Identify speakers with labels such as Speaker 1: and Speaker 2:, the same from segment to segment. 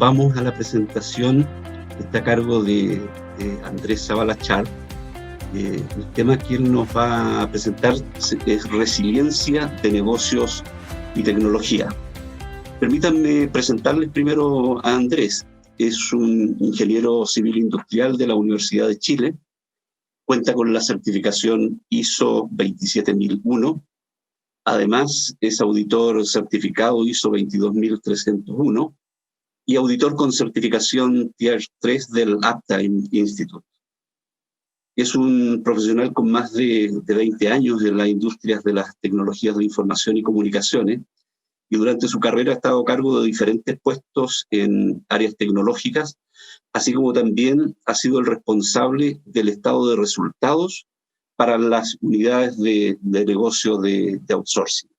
Speaker 1: vamos a la presentación que está a cargo de Andrés Zavala Char. El tema que él nos va a presentar es resiliencia de negocios y tecnología. Permítanme presentarles primero a Andrés. Es un ingeniero civil industrial de la Universidad de Chile. Cuenta con la certificación ISO 27001. Además, es auditor certificado ISO 22301 y auditor con certificación Tier 3 del Uptime Institute. Es un profesional con más de 20 años en las industrias de las tecnologías de información y comunicaciones, y durante su carrera ha estado a cargo de diferentes puestos en áreas tecnológicas, así como también ha sido el responsable del estado de resultados para las unidades de negocio de outsourcing.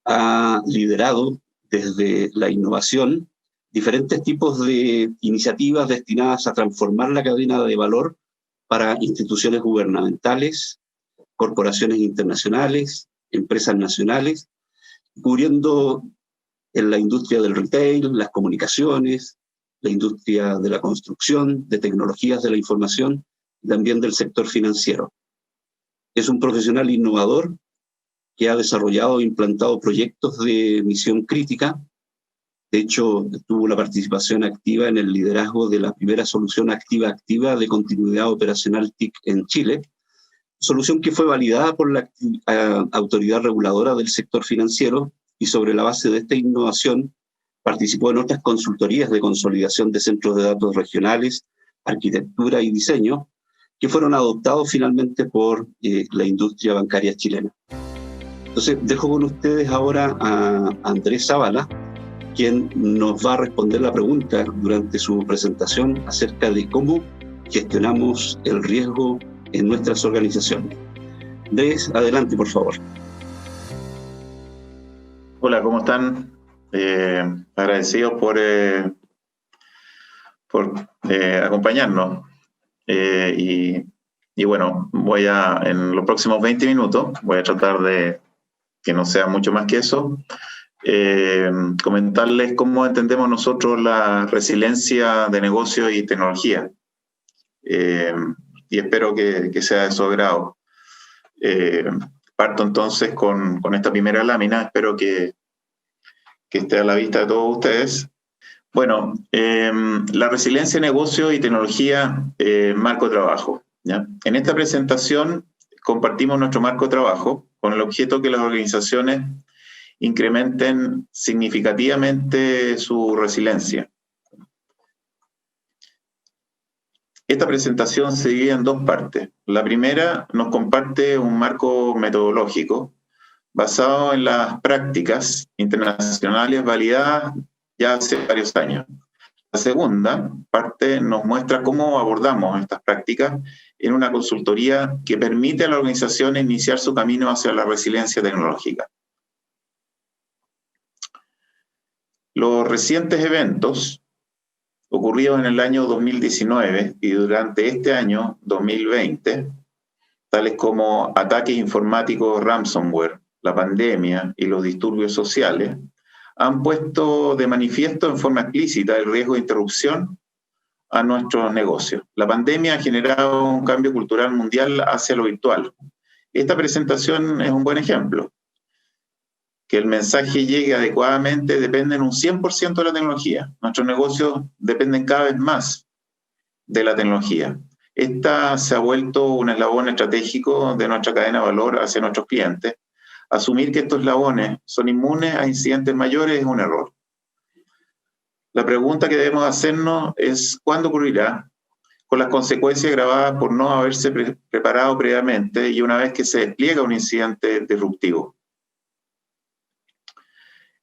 Speaker 1: Ha liderado desde la innovación diferentes tipos de iniciativas destinadas a transformar la cadena de valor para instituciones gubernamentales, corporaciones internacionales, empresas nacionales, cubriendo en la industria del retail, las comunicaciones, la industria de la construcción, de tecnologías de la información y también del sector financiero. Es un profesional innovador que ha desarrollado e implantado proyectos de misión crítica. De hecho, tuvo la participación activa en el liderazgo de la primera solución activa de continuidad operacional TIC en Chile, solución que fue validada por la autoridad reguladora del sector financiero, y sobre la base de esta innovación participó en otras consultorías de consolidación de centros de datos regionales, arquitectura y diseño, que fueron adoptados finalmente por la industria bancaria chilena. Entonces, dejo con ustedes ahora a Andrés Zavala, quien nos va a responder la pregunta durante su presentación acerca de cómo gestionamos el riesgo en nuestras organizaciones. Andrés, adelante, por favor.
Speaker 2: Hola, ¿cómo están? Agradecidos por acompañarnos. Y bueno, en los próximos 20 minutos, voy a tratar de que no sea mucho más que eso, comentarles cómo entendemos nosotros la resiliencia de negocio y tecnología. Y espero que sea de su agrado. Parto entonces con esta primera lámina, espero que esté a la vista de todos ustedes. Bueno, la resiliencia de negocio y tecnología, marco de trabajo, ¿ya? En esta presentación compartimos nuestro marco de trabajo con el objeto que las organizaciones incrementen significativamente su resiliencia. Esta presentación se divide en dos partes. La primera nos comparte un marco metodológico basado en las prácticas internacionales validadas ya hace varios años. La segunda parte nos muestra cómo abordamos estas prácticas en una consultoría que permite a la organización iniciar su camino hacia la resiliencia tecnológica. Los recientes eventos ocurridos en el año 2019 y durante este año 2020, tales como ataques informáticos ransomware, la pandemia y los disturbios sociales, han puesto de manifiesto en forma explícita el riesgo de interrupción a nuestros negocios. La pandemia ha generado un cambio cultural mundial hacia lo virtual. Esta presentación es un buen ejemplo. Que el mensaje llegue adecuadamente depende en un 100% de la tecnología. Nuestros negocios dependen cada vez más de la tecnología. Esta se ha vuelto un eslabón estratégico de nuestra cadena de valor hacia nuestros clientes. Asumir que estos eslabones son inmunes a incidentes mayores es un error. La pregunta que debemos hacernos es ¿cuándo ocurrirá? Con las consecuencias agravadas por no haberse preparado previamente y una vez que se despliega un incidente disruptivo.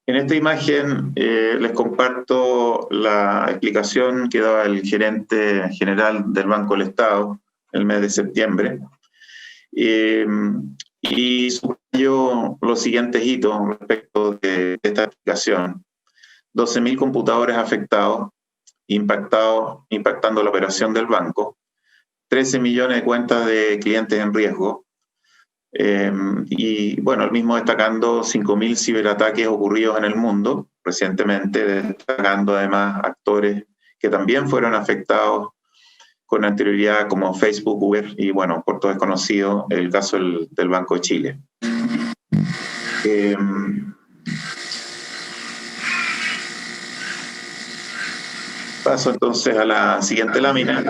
Speaker 2: En esta imagen les comparto la explicación que daba el gerente general del Banco del Estado el mes de septiembre. Y subrayo los siguientes hitos respecto de esta explicación. 12.000 computadores afectados, impactando la operación del banco. 13 millones de cuentas de clientes en riesgo. Y bueno, el mismo destacando 5.000 ciberataques ocurridos en el mundo recientemente, destacando además actores que también fueron afectados con anterioridad, como Facebook, Uber, y bueno, por todo es conocido el caso del Banco de Chile. Paso entonces a la siguiente lámina.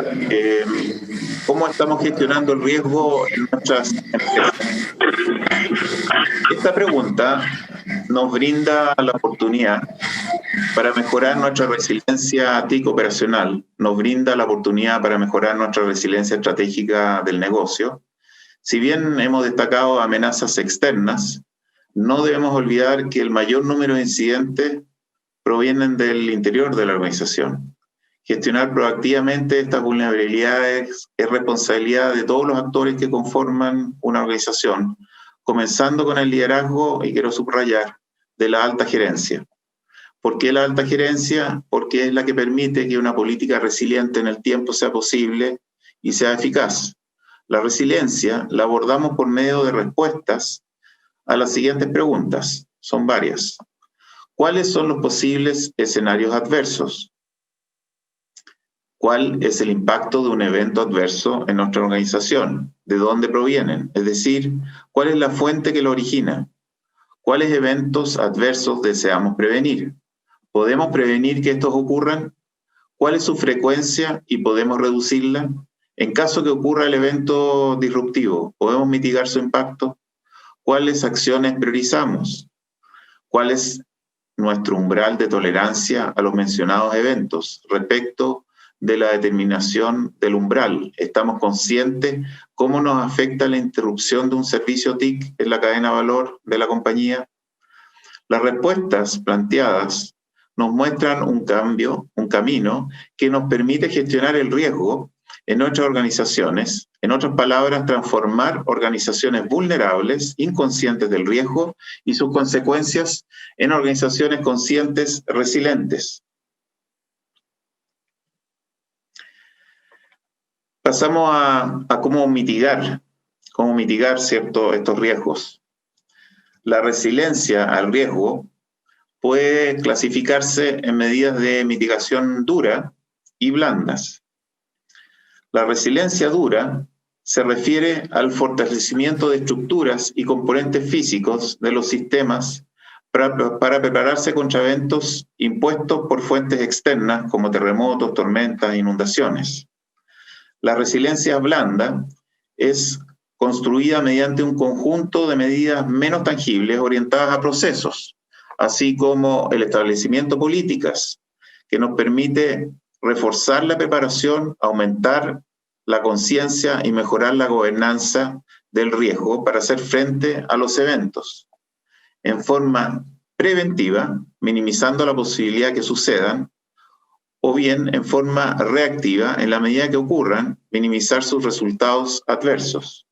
Speaker 2: ¿Cómo estamos gestionando el riesgo en nuestras empresas? Esta pregunta nos brinda la oportunidad para mejorar nuestra resiliencia TIC operacional, nos brinda la oportunidad para mejorar nuestra resiliencia estratégica del negocio. Si bien hemos destacado amenazas externas, no debemos olvidar que el mayor número de incidentes provienen del interior de la organización. Gestionar proactivamente estas vulnerabilidades es responsabilidad de todos los actores que conforman una organización, comenzando con el liderazgo, y quiero subrayar, de la alta gerencia. ¿Por qué la alta gerencia? Porque es la que permite que una política resiliente en el tiempo sea posible y sea eficaz. La resiliencia la abordamos por medio de respuestas a las siguientes preguntas. Son varias. ¿Cuáles son los posibles escenarios adversos? ¿Cuál es el impacto de un evento adverso en nuestra organización? ¿De dónde provienen? Es decir, ¿cuál es la fuente que lo origina? ¿Cuáles eventos adversos deseamos prevenir? ¿Podemos prevenir que estos ocurran? ¿Cuál es su frecuencia y podemos reducirla? En caso que ocurra el evento disruptivo, ¿podemos mitigar su impacto? ¿Cuáles acciones priorizamos? ¿Cuál es nuestro umbral de tolerancia a los mencionados eventos? Respecto de la determinación del umbral, ¿estamos conscientes cómo nos afecta la interrupción de un servicio TIC en la cadena de valor de la compañía? Las respuestas planteadas nos muestran un camino que nos permite gestionar el riesgo en nuestras organizaciones, en otras palabras, transformar organizaciones vulnerables, inconscientes del riesgo y sus consecuencias en organizaciones conscientes, resilientes. Pasamos a cómo mitigar estos riesgos. La resiliencia al riesgo puede clasificarse en medidas de mitigación dura y blandas. La resiliencia dura se refiere al fortalecimiento de estructuras y componentes físicos de los sistemas para prepararse contra eventos impuestos por fuentes externas como terremotos, tormentas, inundaciones. La resiliencia blanda es construida mediante un conjunto de medidas menos tangibles orientadas a procesos, así como el establecimiento de políticas, que nos permite reforzar la preparación, aumentar la conciencia y mejorar la gobernanza del riesgo para hacer frente a los eventos. En forma preventiva, minimizando la posibilidad que sucedan, o bien en forma reactiva, en la medida que ocurran, minimizar sus resultados adversos.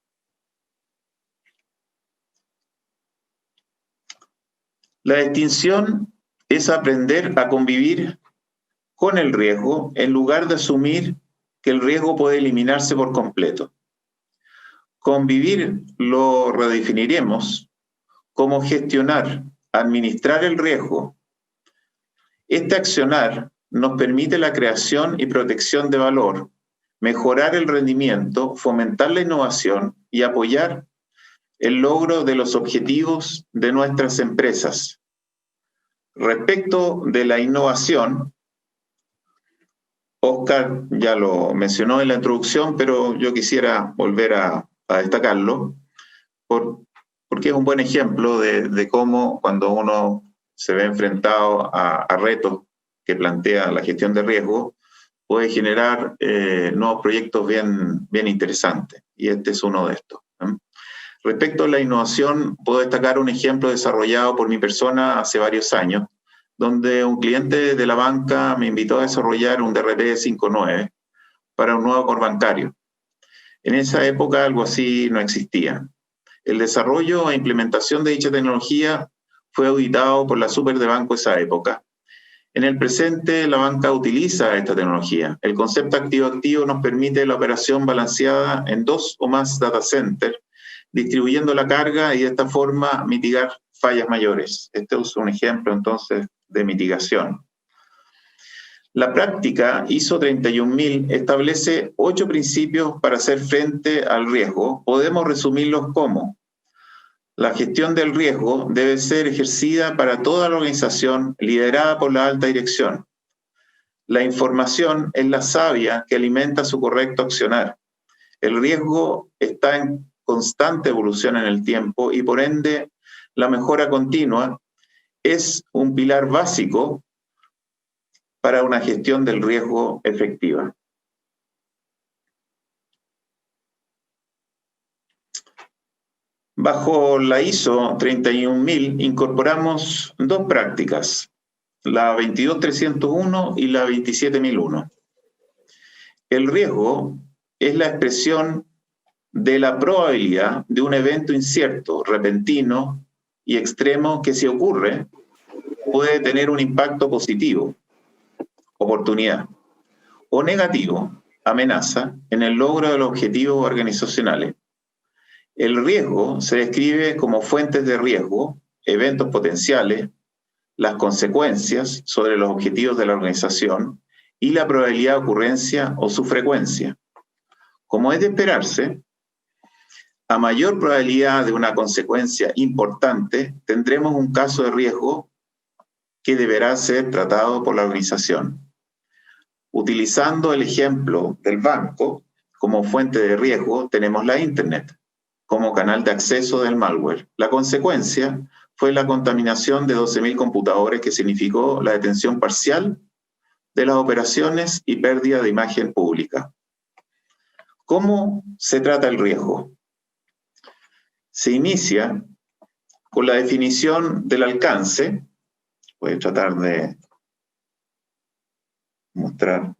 Speaker 2: La distinción es aprender a convivir con el riesgo en lugar de asumir que el riesgo puede eliminarse por completo. Convivir lo redefiniremos como gestionar, administrar el riesgo. Este accionar nos permite la creación y protección de valor, mejorar el rendimiento, fomentar la innovación y apoyar el logro de los objetivos de nuestras empresas. Respecto de la innovación, Oscar ya lo mencionó en la introducción, pero yo quisiera volver a destacarlo, porque es un buen ejemplo de cómo cuando uno se ve enfrentado a retos que plantea la gestión de riesgo, puede generar nuevos proyectos bien interesantes, y este es uno de estos. Respecto a la innovación, puedo destacar un ejemplo desarrollado por mi persona hace varios años, donde un cliente de la banca me invitó a desarrollar un DRP 5.9 para un nuevo core bancario. En esa época algo así no existía. El desarrollo e implementación de dicha tecnología fue auditado por la Super de Banco esa época. En el presente, la banca utiliza esta tecnología. El concepto activo-activo nos permite la operación balanceada en 2 o más data centers, distribuyendo la carga y de esta forma mitigar fallas mayores. Este es un ejemplo, entonces, de mitigación. La práctica ISO 31000 establece 8 principios para hacer frente al riesgo. Podemos resumirlos como: la gestión del riesgo debe ser ejercida para toda la organización, liderada por la alta dirección. La información es la savia que alimenta su correcto accionar. El riesgo está en constante evolución en el tiempo y por ende la mejora continua es un pilar básico para una gestión del riesgo efectiva. Bajo la ISO 31000 incorporamos 2 prácticas, la 22301 y la 27001. El riesgo es la expresión de la probabilidad de un evento incierto, repentino y extremo que, si ocurre, puede tener un impacto positivo, oportunidad, o negativo, amenaza, en el logro de los objetivos organizacionales. El riesgo se describe como fuentes de riesgo, eventos potenciales, las consecuencias sobre los objetivos de la organización y la probabilidad de ocurrencia o su frecuencia. Como es de esperarse, a mayor probabilidad de una consecuencia importante, tendremos un caso de riesgo que deberá ser tratado por la organización. Utilizando el ejemplo del banco como fuente de riesgo, tenemos la Internet como canal de acceso del malware. La consecuencia fue la contaminación de 12.000 computadores, que significó la detención parcial de las operaciones y pérdida de imagen pública. ¿Cómo se trata el riesgo? Se inicia con la definición del alcance. Voy a tratar de mostrar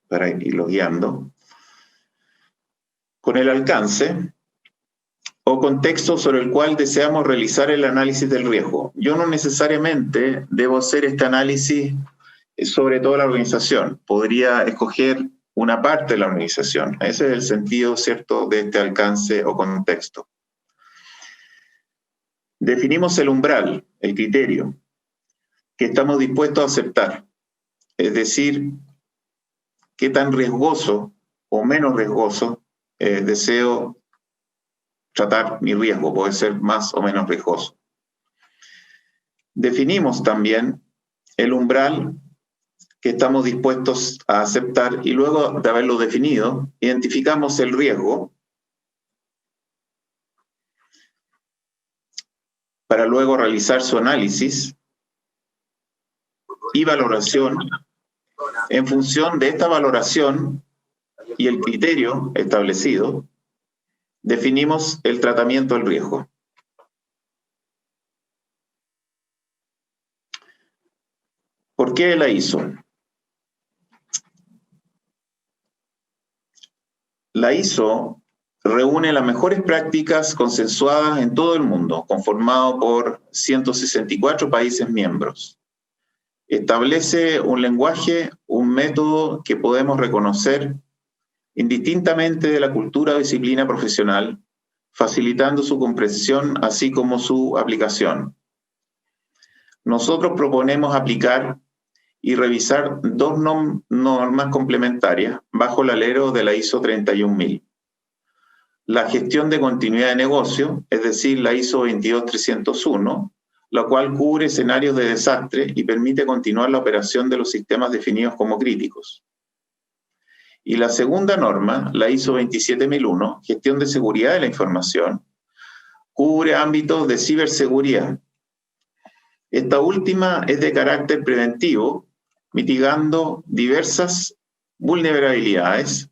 Speaker 2: para irlo guiando. Con el alcance o contexto sobre el cual deseamos realizar el análisis del riesgo. Yo no necesariamente debo hacer este análisis sobre toda la organización. Podría escoger una parte de la organización. Ese es el sentido, ¿cierto?, de este alcance o contexto. Definimos el umbral, el criterio, que estamos dispuestos a aceptar. Es decir, qué tan riesgoso o menos riesgoso deseo tratar mi riesgo, puede ser más o menos riesgoso. Definimos también el umbral que estamos dispuestos a aceptar y luego de haberlo definido, identificamos el riesgo para luego realizar su análisis y valoración. En función de esta valoración y el criterio establecido, definimos el tratamiento del riesgo. ¿Por qué la ISO? La ISO reúne las mejores prácticas consensuadas en todo el mundo, conformado por 164 países miembros. Establece un lenguaje, un método que podemos reconocer indistintamente de la cultura o disciplina profesional, facilitando su comprensión así como su aplicación. Nosotros proponemos aplicar y revisar 2 normas complementarias bajo el alero de la ISO 31000. La gestión de continuidad de negocio, es decir, la ISO 22301, la cual cubre escenarios de desastre y permite continuar la operación de los sistemas definidos como críticos. Y la segunda norma, la ISO 27001, gestión de seguridad de la información, cubre ámbitos de ciberseguridad. Esta última es de carácter preventivo, mitigando diversas vulnerabilidades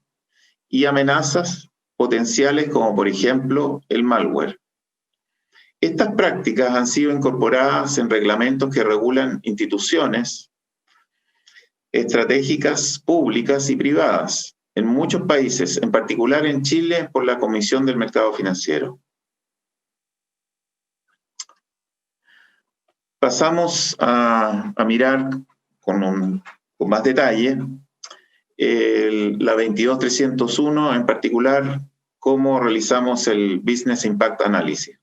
Speaker 2: y amenazas potenciales como, por ejemplo, el malware. Estas prácticas han sido incorporadas en reglamentos que regulan instituciones estratégicas públicas y privadas en muchos países, en particular en Chile por la Comisión del Mercado Financiero. Pasamos a mirar con más detalle la 22301, en particular cómo realizamos el Business Impact Analysis.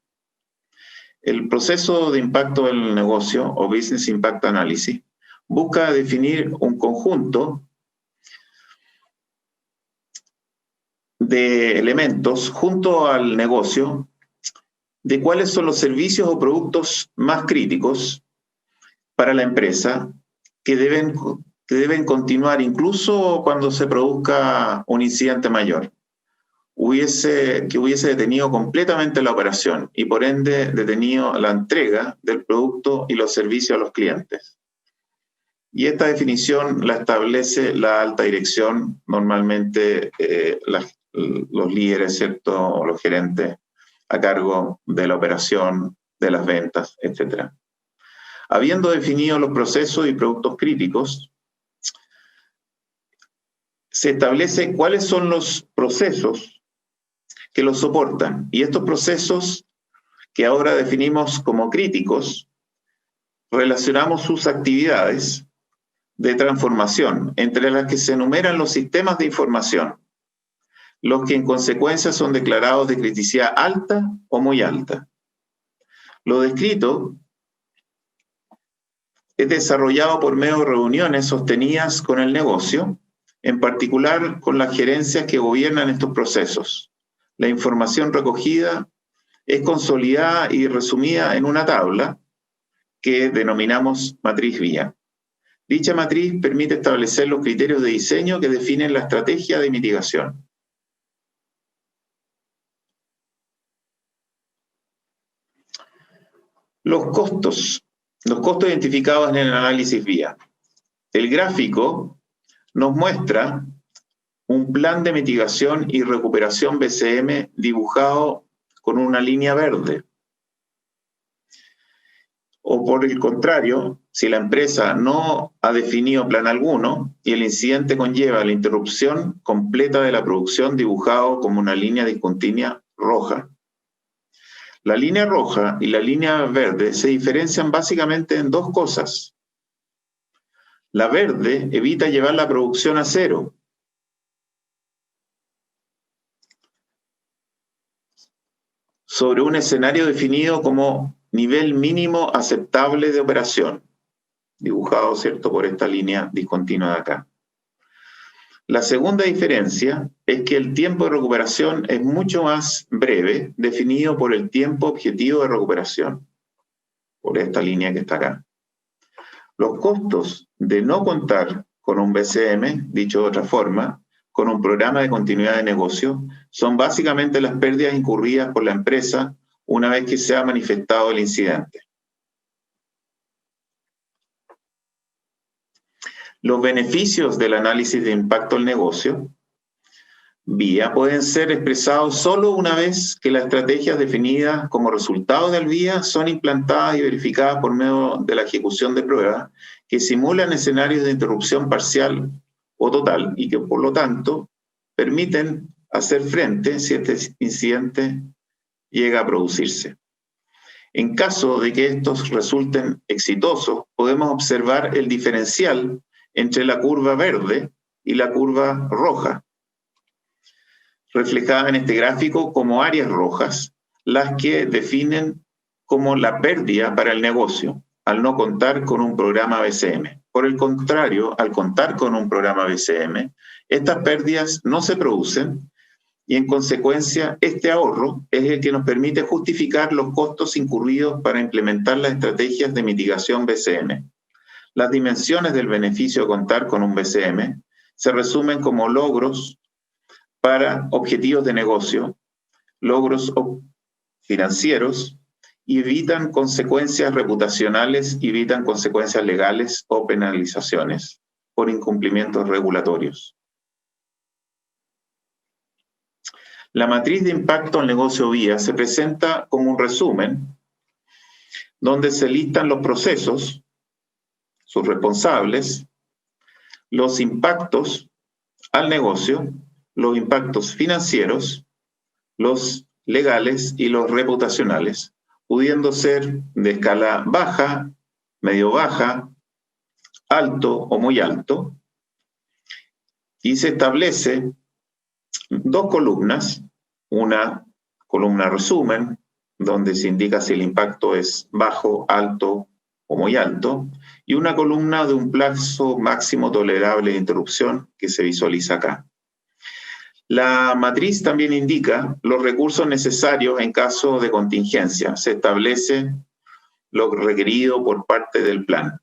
Speaker 2: el proceso de impacto del negocio o Business Impact Analysis busca definir un conjunto de elementos junto al negocio de cuáles son los servicios o productos más críticos para la empresa que deben continuar incluso cuando se produzca un incidente mayor, que hubiese detenido completamente la operación y por ende detenido la entrega del producto y los servicios a los clientes. Y esta definición la establece la alta dirección, normalmente los líderes, ¿cierto?, o los gerentes a cargo de la operación, de las ventas, etc. Habiendo definido los procesos y productos críticos, se establece cuáles son los procesos que los soportan. Y estos procesos que ahora definimos como críticos, relacionamos sus actividades de transformación, entre las que se enumeran los sistemas de información, los que en consecuencia son declarados de criticidad alta o muy alta. Lo descrito es desarrollado por medio de reuniones sostenidas con el negocio, en particular con las gerencias que gobiernan estos procesos. La información recogida es consolidada y resumida en una tabla que denominamos matriz VIA. Dicha matriz permite establecer los criterios de diseño que definen la estrategia de mitigación. Los costos identificados en el análisis VIA. El gráfico nos muestra un plan de mitigación y recuperación BCM dibujado con una línea verde. O por el contrario, si la empresa no ha definido plan alguno y el incidente conlleva la interrupción completa de la producción, dibujado como una línea discontinua roja. La línea roja y la línea verde se diferencian básicamente en dos cosas. La verde evita llevar la producción a cero. Sobre un escenario definido como nivel mínimo aceptable de operación, dibujado, ¿cierto?, por esta línea discontinua de acá. La segunda diferencia es que el tiempo de recuperación es mucho más breve, definido por el tiempo objetivo de recuperación, por esta línea que está acá. Los costos de no contar con un BCM, dicho de otra forma, con un programa de continuidad de negocio, son básicamente las pérdidas incurridas por la empresa una vez que se ha manifestado el incidente. Los beneficios del análisis de impacto al negocio VIA pueden ser expresados solo una vez que las estrategias definidas como resultado del VIA son implantadas y verificadas por medio de la ejecución de pruebas que simulan escenarios de interrupción parcial o total y que por lo tanto permiten hacer frente si este incidente llega a producirse. En caso de que estos resulten exitosos, podemos observar el diferencial entre la curva verde y la curva roja, reflejada en este gráfico como áreas rojas, las que definen como la pérdida para el negocio al no contar con un programa BCM. Por el contrario, al contar con un programa BCM, estas pérdidas no se producen y en consecuencia este ahorro es el que nos permite justificar los costos incurridos para implementar las estrategias de mitigación BCM. Las dimensiones del beneficio de contar con un BCM se resumen como logros para objetivos de negocio, logros financieros, y evitan consecuencias reputacionales, evitan consecuencias legales o penalizaciones por incumplimientos regulatorios. La matriz de impacto al negocio VIA se presenta como un resumen donde se listan los procesos, sus responsables, los impactos al negocio, los impactos financieros, los legales y los reputacionales, pudiendo ser de escala baja, medio baja, alto o muy alto, y se establece dos columnas, una columna resumen donde se indica si el impacto es bajo, alto o muy alto, y una columna de un plazo máximo tolerable de interrupción que se visualiza acá. La matriz también indica los recursos necesarios en caso de contingencia. Se establece lo requerido por parte del plan.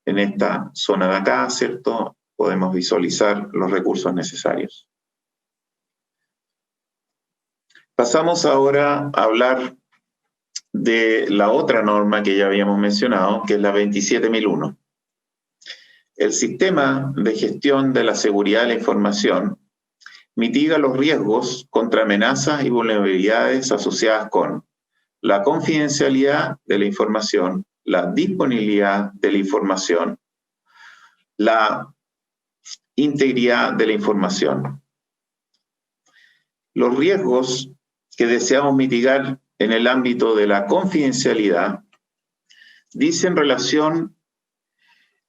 Speaker 2: En esta zona de acá, ¿cierto?, podemos visualizar los recursos necesarios. Pasamos ahora a hablar de la otra norma que ya habíamos mencionado, que es la 27001. El sistema de gestión de la seguridad de la información mitiga los riesgos contra amenazas y vulnerabilidades asociadas con la confidencialidad de la información, la disponibilidad de la información, la integridad de la información. Los riesgos que deseamos mitigar en el ámbito de la confidencialidad dicen relación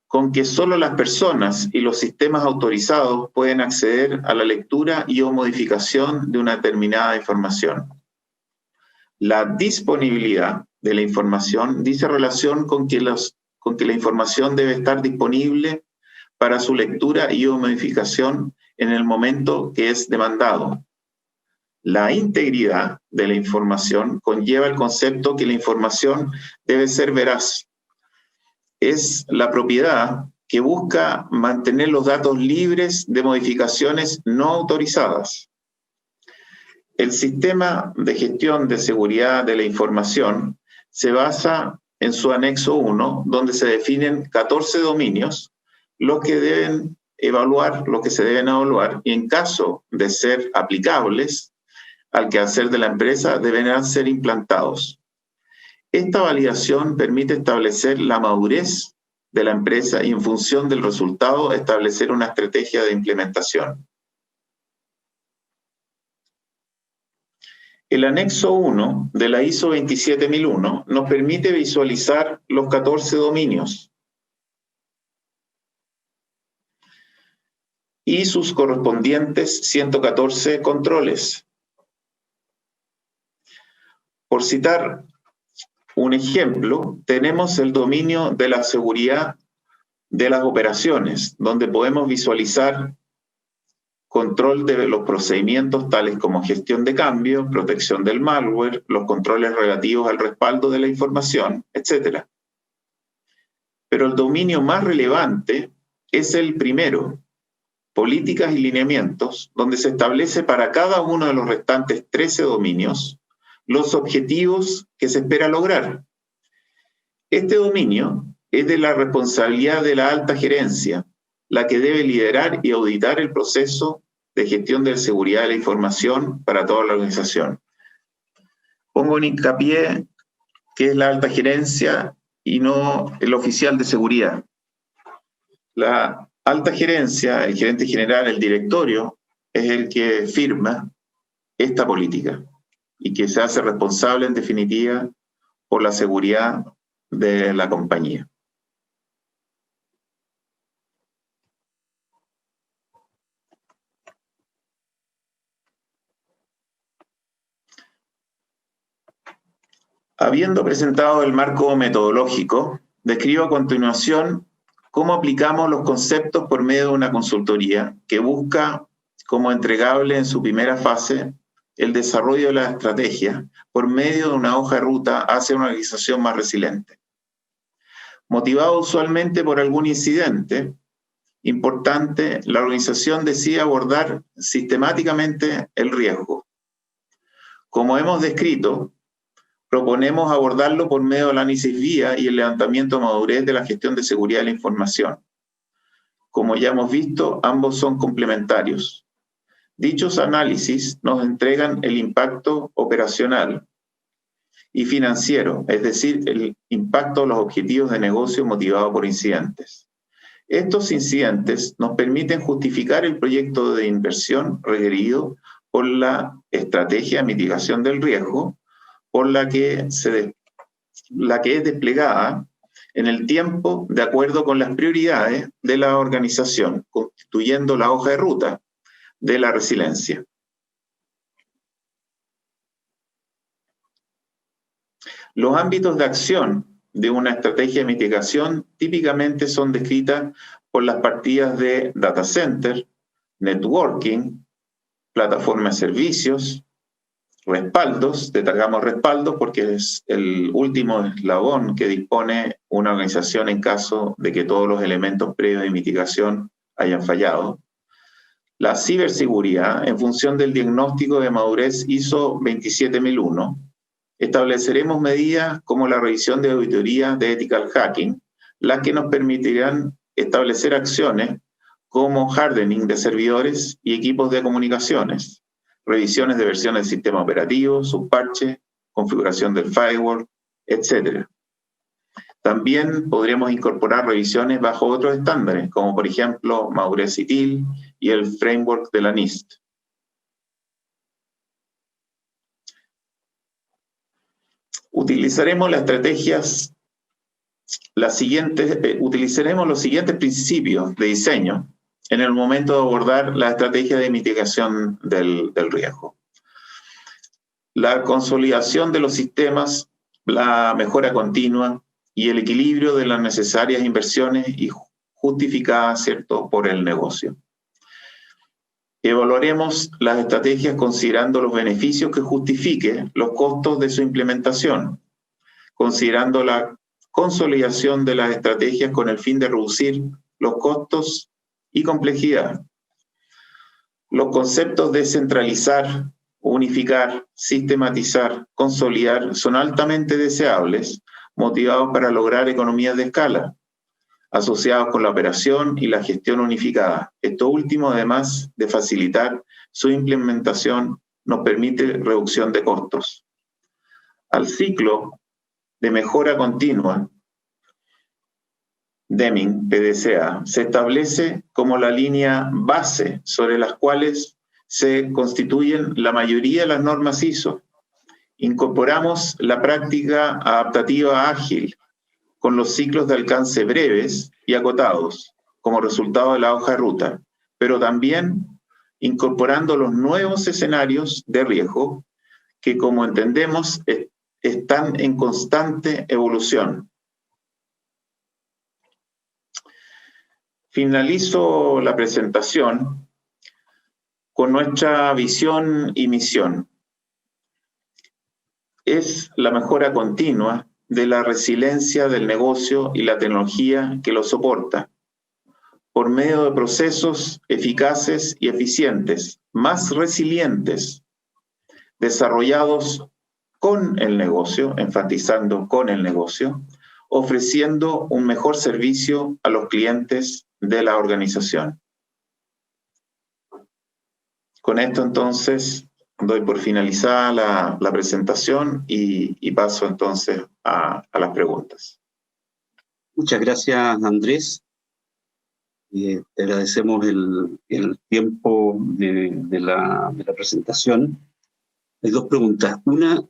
Speaker 2: con que solo las personas y los sistemas autorizados pueden acceder a la lectura y o modificación de una determinada información. La disponibilidad de la información dice relación con que la información debe estar disponible para su lectura y o modificación en el momento que es demandado. La integridad de la información conlleva el concepto que la información debe ser veraz. Es la propiedad que busca mantener los datos libres de modificaciones no autorizadas. El sistema de gestión de seguridad de la información se basa en su anexo 1, donde se definen 14 dominios, los que se deben evaluar, y en caso de ser aplicables al quehacer de la empresa, deberán ser implantados. Esta validación permite establecer la madurez de la empresa y en función del resultado establecer una estrategia de implementación. El anexo 1 de la ISO 27001 nos permite visualizar los 14 dominios y sus correspondientes 114 controles. Por citar un ejemplo, tenemos el dominio de la seguridad de las operaciones, donde podemos visualizar control de los procedimientos tales como gestión de cambio, protección del malware, los controles relativos al respaldo de la información, etc. Pero el dominio más relevante es el primero, políticas y lineamientos, donde se establece para cada uno de los restantes 13 dominios los objetivos que se espera lograr. Este dominio es de la responsabilidad de la alta gerencia, la que debe liderar y auditar el proceso de gestión de seguridad de la información para toda la organización. Pongo en hincapié que es la alta gerencia y no el oficial de seguridad. La alta gerencia, el gerente general, el directorio, es el que firma esta política y que se hace responsable, en definitiva, por la seguridad de la compañía. Habiendo presentado el marco metodológico, describo a continuación cómo aplicamos los conceptos por medio de una consultoría que busca como entregable en su primera fase el desarrollo de la estrategia por medio de una hoja de ruta hacia una organización más resiliente. Motivado usualmente por algún incidente importante, la organización decide abordar sistemáticamente el riesgo. Como hemos descrito, proponemos abordarlo por medio del análisis vía y el levantamiento de madurez de la gestión de seguridad de la información. Como ya hemos visto, ambos son complementarios. Dichos análisis nos entregan el impacto operacional y financiero, es decir, el impacto de los objetivos de negocio motivado por incidentes. Estos incidentes nos permiten justificar el proyecto de inversión requerido por la estrategia de mitigación del riesgo, por la que es desplegada en el tiempo de acuerdo con las prioridades de la organización, constituyendo la hoja de ruta de la resiliencia. Los ámbitos de acción de una estrategia de mitigación típicamente son descritas por las partidas de data center, networking, plataforma de servicios, respaldos. Destacamos respaldos porque es el último eslabón que dispone una organización en caso de que todos los elementos previos de mitigación hayan fallado. La ciberseguridad, en función del diagnóstico de madurez ISO 27001, estableceremos medidas como la revisión de auditoría de ethical hacking, las que nos permitirán establecer acciones como hardening de servidores y equipos de comunicaciones, revisiones de versiones del sistema operativo, subparche, configuración del firewall, etc. También podríamos incorporar revisiones bajo otros estándares, como por ejemplo madurez ITIL y el framework de la NIST. Utilizaremos los siguientes principios de diseño en el momento de abordar la estrategia de mitigación del riesgo. La consolidación de los sistemas, la mejora continua y el equilibrio de las necesarias inversiones y justificadas, ¿cierto?, por el negocio. Evaluaremos las estrategias considerando los beneficios que justifique los costos de su implementación, considerando la consolidación de las estrategias con el fin de reducir los costos y complejidad. Los conceptos de centralizar, unificar, sistematizar, consolidar son altamente deseables, motivados para lograr economías de escala, asociados con la operación y la gestión unificada. Esto último, además de facilitar su implementación, nos permite reducción de costos. Al ciclo de mejora continua, Deming, PDCA, se establece como la línea base sobre las cuales se constituyen la mayoría de las normas ISO. Incorporamos la práctica adaptativa ágil, con los ciclos de alcance breves y acotados, como resultado de la hoja de ruta, pero también incorporando los nuevos escenarios de riesgo que, como entendemos, están en constante evolución. Finalizo la presentación con nuestra visión y misión. Es la mejora continua de la resiliencia del negocio y la tecnología que lo soporta, por medio de procesos eficaces y eficientes, más resilientes, desarrollados con el negocio, enfatizando con el negocio, ofreciendo un mejor servicio a los clientes de la organización. Con esto entonces doy por finalizada la presentación y paso entonces a las preguntas.
Speaker 1: Muchas gracias, Andrés. Te agradecemos el tiempo de la presentación. Hay dos preguntas. Una,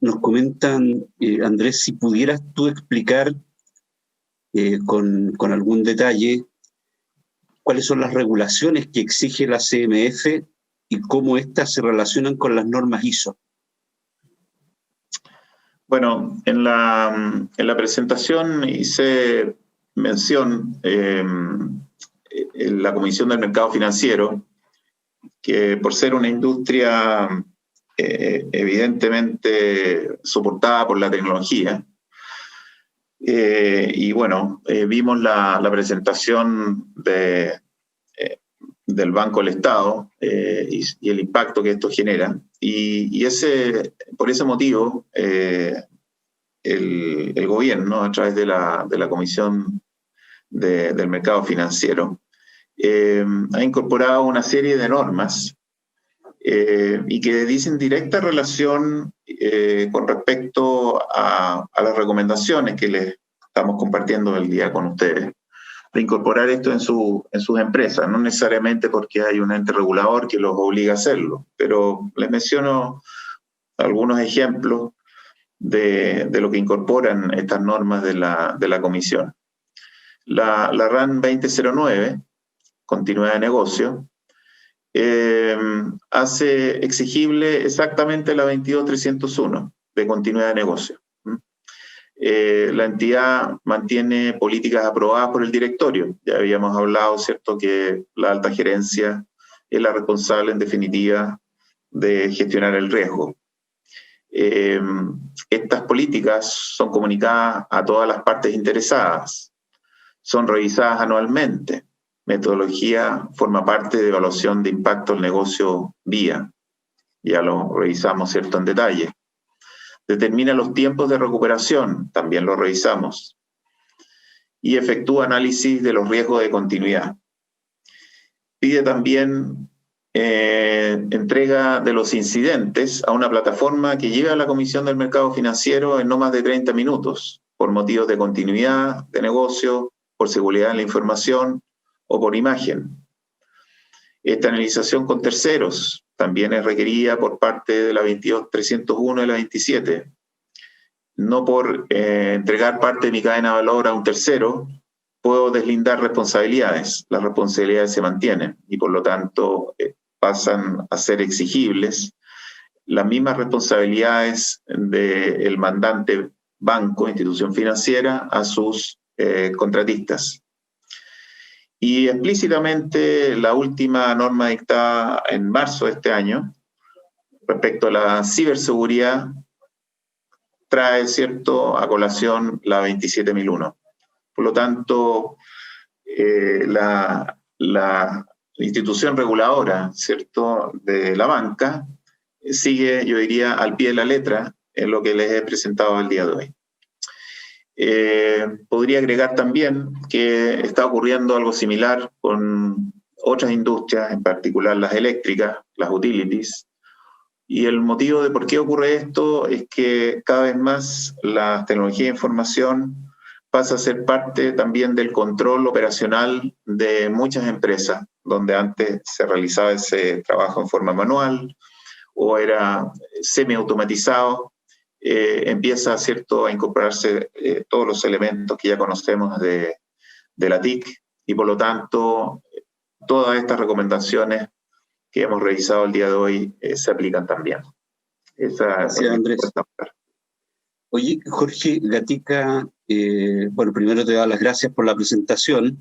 Speaker 1: nos comentan, Andrés, si pudieras tú explicar con algún detalle cuáles son las regulaciones que exige la CMF y cómo éstas se relacionan con las normas ISO.
Speaker 2: Bueno, en la presentación hice mención en la Comisión del Mercado Financiero, que por ser una industria evidentemente soportada por la tecnología, y bueno, vimos la presentación del Banco del Estado y el impacto que esto genera. Y por ese motivo, el gobierno, a través de la Comisión del Mercado Financiero, ha incorporado una serie de normas y que dicen directa relación con respecto a las recomendaciones que les estamos compartiendo el día con ustedes, de incorporar esto en sus empresas, no necesariamente porque hay un ente regulador que los obliga a hacerlo, pero les menciono algunos ejemplos de lo que incorporan estas normas de la Comisión. La RAN 2009, continuidad de negocio, hace exigible exactamente la 22301, de continuidad de negocio. La entidad mantiene políticas aprobadas por el directorio. Ya habíamos hablado, ¿cierto?, que la alta gerencia es la responsable, en definitiva, de gestionar el riesgo. Estas políticas son comunicadas a todas las partes interesadas, son revisadas anualmente. Metodología forma parte de evaluación de impacto del negocio vía. Ya lo revisamos, ¿cierto?, en detalle. Determina los tiempos de recuperación, también lo revisamos. Y efectúa análisis de los riesgos de continuidad. Pide también entrega de los incidentes a una plataforma que lleve a la Comisión del Mercado Financiero en no más de 30 minutos, por motivos de continuidad de negocio, por seguridad en la información o por imagen. Esta analización con terceros también es requerida por parte de la 22.301 de la 27. No por entregar parte de mi cadena de valor a un tercero, puedo deslindar responsabilidades. Las responsabilidades se mantienen y por lo tanto pasan a ser exigibles las mismas responsabilidades del mandante banco, institución financiera, a sus contratistas. Y explícitamente la última norma dictada en marzo de este año, respecto a la ciberseguridad, trae, ¿cierto?, a colación la 27.001. Por lo tanto, la institución reguladora, ¿cierto?, de la banca sigue, yo diría, al pie de la letra en lo que les he presentado el día de hoy. Podría agregar también que está ocurriendo algo similar con otras industrias, en particular las eléctricas, las utilities, y el motivo de por qué ocurre esto es que cada vez más la tecnología de información pasa a ser parte también del control operacional de muchas empresas, donde antes se realizaba ese trabajo en forma manual o era semiautomatizado. Empieza, ¿cierto?, a incorporarse todos los elementos que ya conocemos de la TIC y por lo tanto todas estas recomendaciones que hemos revisado el día de hoy se aplican también.
Speaker 1: Gracias, Andrés. Oye, Jorge Gatica, bueno, primero te doy las gracias por la presentación,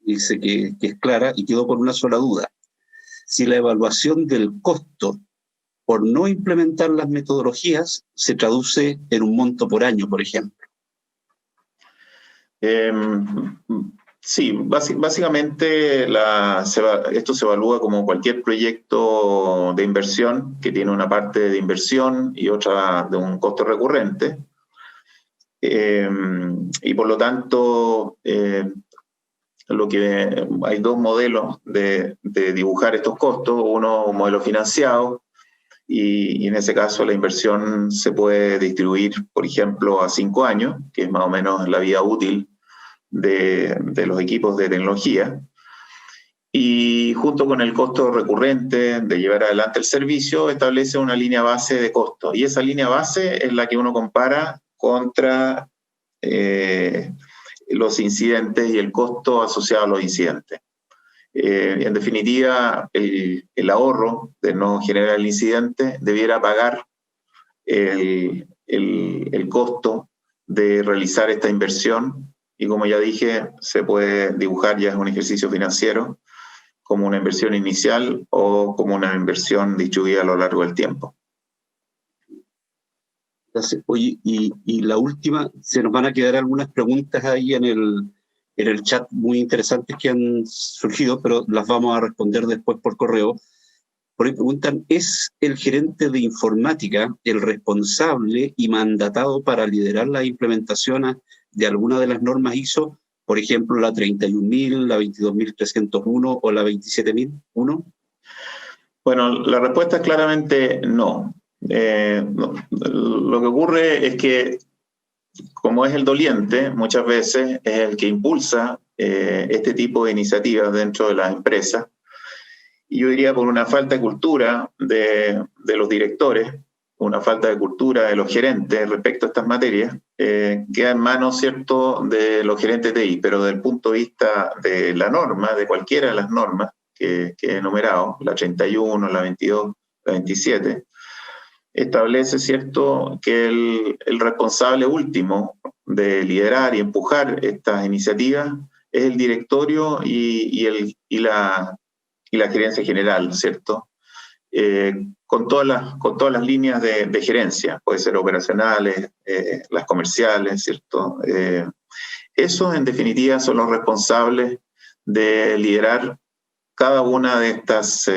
Speaker 1: dice que es clara y quedó con una sola duda. Si la evaluación del costo por no implementar las metodologías se traduce en un monto por año, por ejemplo.
Speaker 2: Sí, básicamente esto se evalúa como cualquier proyecto de inversión que tiene una parte de inversión y otra de un costo recurrente. Y por lo tanto, hay dos modelos de dibujar estos costos. Uno, un modelo financiado, y en ese caso la inversión se puede distribuir, por ejemplo, a 5 años, que es más o menos la vida útil de los equipos de tecnología, y junto con el costo recurrente de llevar adelante el servicio, establece una línea base de costo, y esa línea base es la que uno compara contra los incidentes y el costo asociado a los incidentes. En definitiva, el ahorro de no generar el incidente debiera pagar el costo de realizar esta inversión. Y como ya dije, se puede dibujar, ya es un ejercicio financiero, como una inversión inicial o como una inversión distribuida a lo largo del tiempo.
Speaker 1: Oye, y la última, se nos van a quedar algunas preguntas ahí en el chat muy interesantes que han surgido, pero las vamos a responder después por correo. Por ahí preguntan, ¿es el gerente de informática el responsable y mandatado para liderar la implementación de alguna de las normas ISO, por ejemplo, la 31.000, la 22.301 o la 27.001?
Speaker 2: Bueno, la respuesta es claramente no. Lo que ocurre es que, como es el doliente, muchas veces es el que impulsa este tipo de iniciativas dentro de las empresas. Y yo diría por una falta de cultura de los directores, una falta de cultura de los gerentes respecto a estas materias, queda en manos, ¿cierto?, de los gerentes de TI, pero desde el punto de vista de la norma, de cualquiera de las normas que he enumerado, la 31, la 22, la 27, establece, ¿cierto?, que el responsable último de liderar y empujar estas iniciativas es el directorio y la gerencia general, ¿cierto? Con todas las líneas de gerencia, puede ser operacionales, las comerciales, ¿cierto? Esos, en definitiva, son los responsables de liderar cada una de estas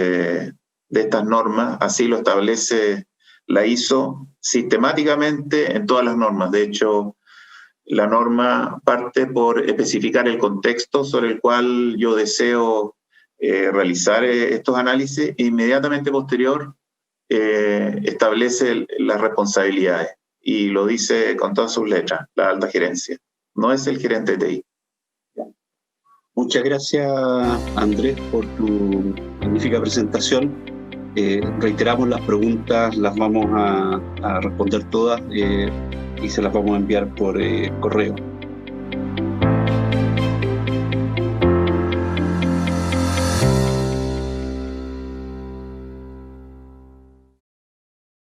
Speaker 2: normas. Así lo establece la ISO sistemáticamente en todas las normas. De hecho, la norma parte por especificar el contexto sobre el cual yo deseo realizar estos análisis e inmediatamente posterior establece las responsabilidades y lo dice con todas sus letras, la alta gerencia. No es el gerente de TI.
Speaker 1: Muchas gracias, Andrés, por tu magnífica presentación. Reiteramos las preguntas, las vamos a responder todas y se las vamos a enviar por correo.